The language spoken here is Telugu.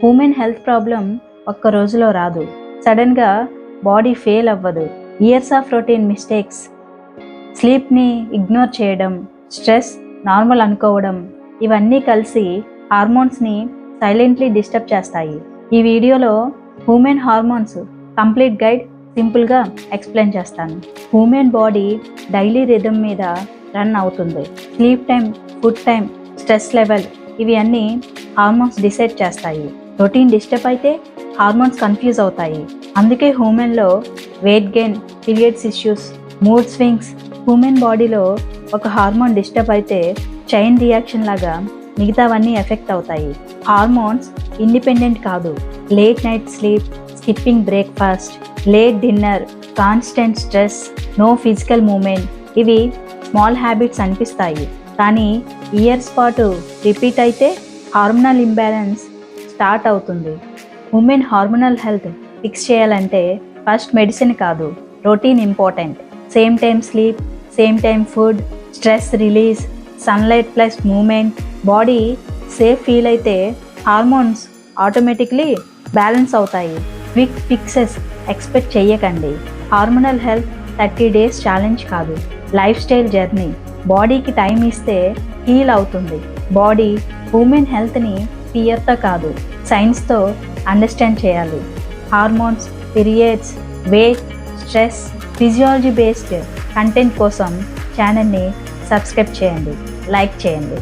ఉమెన్ హెల్త్ ప్రాబ్లం ఒక్క రోజులో రాదు. సడన్గా బాడీ ఫెయిల్ అవ్వదు. ఇయర్స్ ఆఫ్ రొటీన్ మిస్టేక్స్, స్లీప్ని ఇగ్నోర్ చేయడం, స్ట్రెస్ నార్మల్ అనుకోవడం, ఇవన్నీ కలిసి హార్మోన్స్ని సైలెంట్లీ డిస్టర్బ్ చేస్తాయి. ఈ వీడియోలో ఉమెన్ హార్మోన్స్ కంప్లీట్ గైడ్ సింపుల్గా ఎక్స్ప్లెయిన్ చేస్తాను. ఉమెన్ బాడీ డైలీ రిథమ్ మీద రన్ అవుతుంది. Sleep time, food time, stress level, ఇవి అన్నీ హార్మోన్స్ డిసైడ్ చేస్తాయి. రొటీన్ డిస్టర్బ్ అయితే హార్మోన్స్ కన్ఫ్యూజ్ అవుతాయి. అందుకే హ్యూమెన్లో weight gain, periods issues, mood swings, human బాడీలో ఒక హార్మోన్ డిస్టర్బ్ అయితే చైన్ రియాక్షన్ లాగా మిగతావన్నీ ఎఫెక్ట్ అవుతాయి. హార్మోన్స్ ఇండిపెండెంట్ కాదు. Late night sleep, skipping breakfast, late dinner, constant stress, no physical movement, ఇవి స్మాల్ హ్యాబిట్స్ అనిపిస్తాయి. కానీ ఇయర్స్ పాటు రిపీట్ అయితే హార్మోనల్ ఇంబ్యాలెన్స్ స్టార్ట్ అవుతుంది. ఉమెన్ హార్మోనల్ హెల్త్ ఫిక్స్ చేయాలంటే ఫస్ట్ మెడిసిన్ కాదు, routine important. Same time sleep, same time food, stress release, sunlight plus movement, body safe feel అయితే హార్మోన్స్ ఆటోమేటిక్లీ బ్యాలెన్స్ అవుతాయి. క్విక్ ఫిక్సెస్ ఎక్స్పెక్ట్ చేయకండి. హార్మోనల్ హెల్త్ 30 days ఛాలెంజ్ కాదు, లైఫ్ స్టైల్ జర్నీ. బాడీకి టైం ఇస్తే హీల్ అవుతుంది. బాడీ ఉమెన్ హెల్త్ని ఫియర్తో కాదు, సైన్స్తో అండర్స్టాండ్ చేయాలి. Hormones, periods, weight, stress, physiology based content కోసం ఛానల్ని సబ్స్క్రైబ్ చేయండి, లైక్ చేయండి.